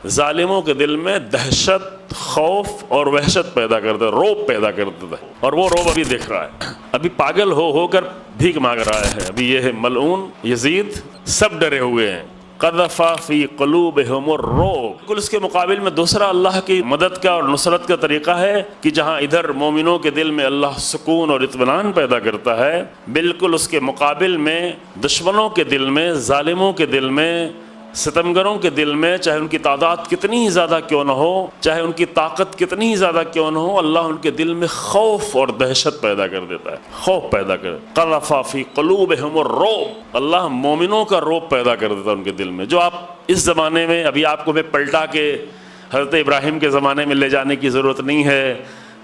ظالموں کے دل میں دہشت، خوف اور وحشت پیدا کرتا ہے، روب پیدا کرتا ہے، اور وہ روب ابھی دکھ رہا ہے، ابھی پاگل ہو کر بھیک مانگ رہا ہے۔ ابھی یہ ہے ملعون یزید، سب ڈرے ہوئے ہیں۔ قذف فی قلوبہم الرعب۔ بالکل اس کے مقابل میں دوسرا اللہ کی مدد کا اور نصرت کا طریقہ ہے کہ جہاں ادھر مومنوں کے دل میں اللہ سکون اور اطمینان پیدا کرتا ہے، بالکل اس کے مقابل میں دشمنوں کے دل میں، ظالموں کے دل میں، ستمگروں کے دل میں، چاہے ان کی تعداد کتنی ہی زیادہ کیوں نہ ہو، چاہے ان کی طاقت کتنی ہی زیادہ کیوں نہ ہو، اللہ ان کے دل میں خوف اور دہشت پیدا کر دیتا ہے، خوف پیدا کر قذف فی قلوبہم الرعب۔ اللہ مومنوں کا رعب پیدا کر دیتا ہے ان کے دل میں، جو آپ اس زمانے میں ابھی آپ کو میں پلٹا کے حضرت ابراہیم کے زمانے میں لے جانے کی ضرورت نہیں ہے،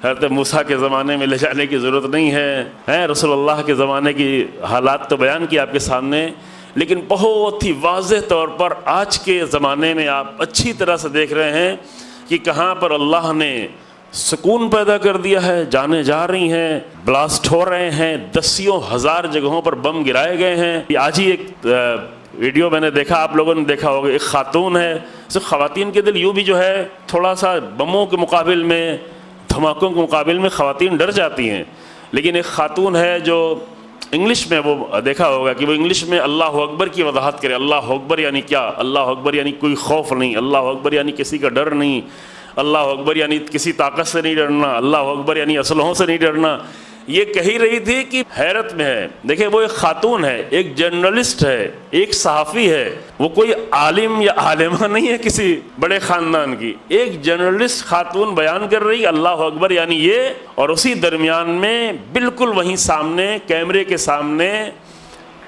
حضرت موسیٰ کے زمانے میں لے جانے کی ضرورت نہیں ہے، رسول اللہ کے زمانے کی حالات تو بیان کی آپ کے سامنے، لیکن بہت ہی واضح طور پر آج کے زمانے میں آپ اچھی طرح سے دیکھ رہے ہیں کہ کہاں پر اللہ نے سکون پیدا کر دیا ہے، جانیں جا رہی ہیں، بلاسٹ ہو رہے ہیں، دسیوں ہزار جگہوں پر بم گرائے گئے ہیں۔ آج ہی ایک ویڈیو میں نے دیکھا، آپ لوگوں نے دیکھا ہوگا، ایک خاتون ہے، صرف خواتین کے دل یوں بھی جو ہے تھوڑا سا بموں کے مقابل میں، دھماکوں کے مقابل میں خواتین ڈر جاتی ہیں، لیکن ایک خاتون ہے جو انگلش میں، وہ دیکھا ہوگا کہ وہ انگلش میں اللہ اکبر کی وضاحت کرے۔ اللہ اکبر یعنی کیا؟ اللہ اکبر یعنی کوئی خوف نہیں، اللہ اکبر یعنی کسی کا ڈر نہیں، اللہ اکبر یعنی کسی طاقت سے نہیں ڈرنا، اللہ اکبر یعنی اسلحوں سے نہیں ڈرنا۔ یہ کہی رہی تھی کہ حیرت میں ہے، دیکھیں وہ ایک خاتون ہے، ایک جرنلسٹ ہے، ایک صحافی ہے، وہ کوئی عالم یا عالمہ نہیں ہے کسی بڑے خاندان کی، ایک جرنلسٹ خاتون بیان کر رہی اللہ اکبر یعنی یہ، اور اسی درمیان میں بالکل وہیں سامنے کیمرے کے سامنے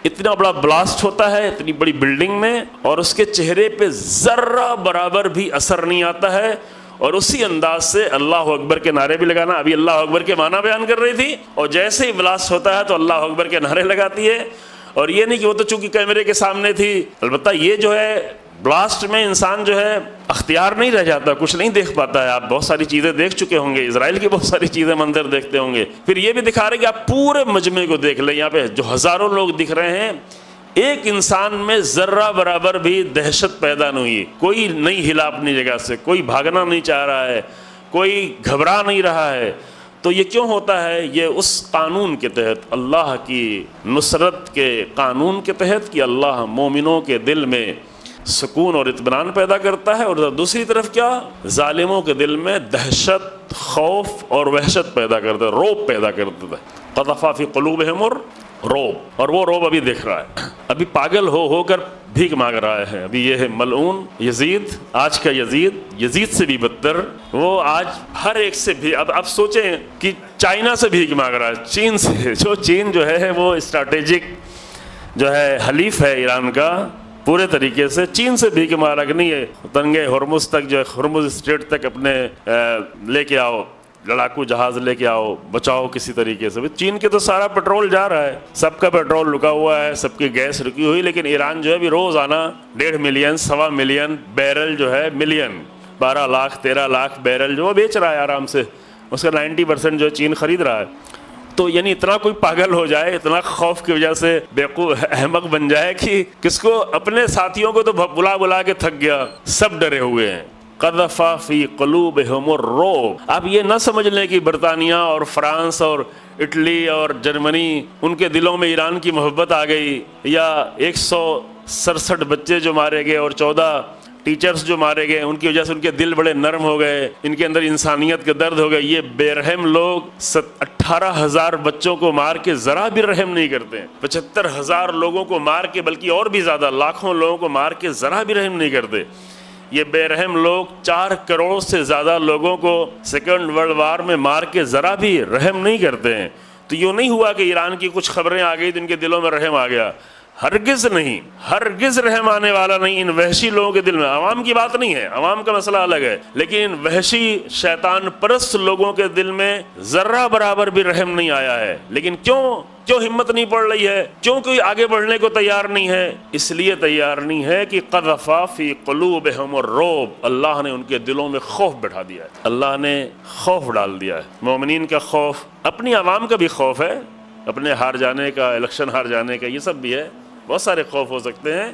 اتنا بڑا بلاسٹ ہوتا ہے اتنی بڑی بلڈنگ میں، اور اس کے چہرے پہ ذرہ برابر بھی اثر نہیں آتا ہے، اور اسی انداز سے اللہ اکبر کے نعرے بھی لگانا۔ ابھی اللہ اکبر کے معنی بیان کر رہی تھی، اور جیسے ہی بلاسٹ ہوتا ہے تو اللہ اکبر کے نعرے لگاتی ہے۔ اور یہ نہیں کہ وہ تو چونکہ کیمرے کے سامنے تھی، البتہ یہ جو ہے بلاسٹ میں انسان جو ہے اختیار نہیں رہ جاتا، کچھ نہیں دیکھ پاتا ہے۔ آپ بہت ساری چیزیں دیکھ چکے ہوں گے، اسرائیل کی بہت ساری چیزیں منظر دیکھتے ہوں گے، پھر یہ بھی دکھا رہے کہ آپ پورے مجمع کو دیکھ لیں، یہاں پہ جو ہزاروں لوگ دکھ رہے ہیں، ایک انسان میں ذرہ برابر بھی دہشت پیدا نہیں ہوئی، کوئی نہیں ہلا اپنی جگہ سے، کوئی بھاگنا نہیں چاہ رہا ہے، کوئی گھبرا نہیں رہا ہے۔ تو یہ کیوں ہوتا ہے؟ یہ اس قانون کے تحت، اللہ کی نصرت کے قانون کے تحت، کہ اللہ مومنوں کے دل میں سکون اور اطمینان پیدا کرتا ہے، اور دوسری طرف کیا؟ ظالموں کے دل میں دہشت، خوف اور وحشت پیدا کرتا ہے، روب پیدا کرتا ہے۔ قذف فی قلوبہم الرعب، اور وہ روب ابھی دکھ رہا ہے، ابھی پاگل ہو کر بھیک مانگ رہا ہے۔ ابھی یہ ہے ملعون یزید، آج کا یزید سے بھی بدتر، وہ آج ہر ایک سے بھی، اب سوچیں کہ چائنا سے بھیک مانگ رہا ہے، چین سے، جو چین جو ہے وہ اسٹریٹجک جو ہے حلیف ہے ایران کا پورے طریقے سے، چین سے بھیک مانگ نہیں ہے، تنگے ہرمز تک جو ہے، ہرمز اسٹریٹ تک اپنے لے کے آؤ، لڑاکو جہاز لے کے آؤ، بچاؤ کسی طریقے سے۔ چین کے تو سارا پیٹرول جا رہا ہے، سب کا پیٹرول رکا ہوا ہے، سب کی گیس رکی ہوئی، لیکن ایران جو ہے بھی روزانہ 1.5 ملین، 1.25 ملین بیرل جو ہے، ملین 12 لاکھ 13 لاکھ بیرل جو وہ بیچ رہا ہے آرام سے، اس کا 90% جو چین خرید رہا ہے۔ تو یعنی اتنا کوئی پاگل ہو جائے، اتنا خوف کی وجہ سے بیوقوف احمق بن جائے کہ کس کو اپنے ساتھیوں کو تو بلا کے تھک گیا، سب ڈرے ہوئے ہیں۔ قذف فی قلوبہم الرعب۔ آپ یہ نہ سمجھ لیں کہ برطانیہ اور فرانس اور اٹلی اور جرمنی ان کے دلوں میں ایران کی محبت آ گئی، یا 167 بچے جو مارے گئے اور 14 ٹیچرز جو مارے گئے ان کی وجہ سے ان کے دل بڑے نرم ہو گئے، ان کے اندر انسانیت کا درد ہو گیا۔ یہ بے رحم لوگ 18,000 بچوں کو مار کے ذرا بھی رحم نہیں کرتے، 75,000 لوگوں کو مار کے، بلکہ اور بھی زیادہ لاکھوں لوگوں کو مار کے ذرا بھی رحم نہیں کرتے۔ یہ بے رحم لوگ 4 کروڑ سے زیادہ لوگوں کو سیکنڈ ورلڈ وار میں مار کے ذرا بھی رحم نہیں کرتے ہیں۔ تو یہ نہیں ہوا کہ ایران کی کچھ خبریں آ گئی تو ان کے دلوں میں رحم آ گیا، ہرگز نہیں، ہرگز رحم آنے والا نہیں ان وحشی لوگوں کے دل میں۔ عوام کی بات نہیں ہے، عوام کا مسئلہ الگ ہے، لیکن ان وحشی شیطان پرست لوگوں کے دل میں ذرہ برابر بھی رحم نہیں آیا ہے۔ لیکن کیوں ہمت نہیں پڑ رہی ہے؟ کیوں کوئی آگے بڑھنے کو تیار نہیں ہے؟ اس لیے تیار نہیں ہے کہ قذف فی قلوبہم الرعب، اللہ نے ان کے دلوں میں خوف بٹھا دیا ہے، اللہ نے خوف ڈال دیا ہے۔ مومنین کا خوف، اپنی عوام کا بھی خوف ہے، اپنے ہار جانے کا، الیکشن ہار جانے کا، یہ سب بھی ہے، بہت سارے خوف ہو سکتے ہیں۔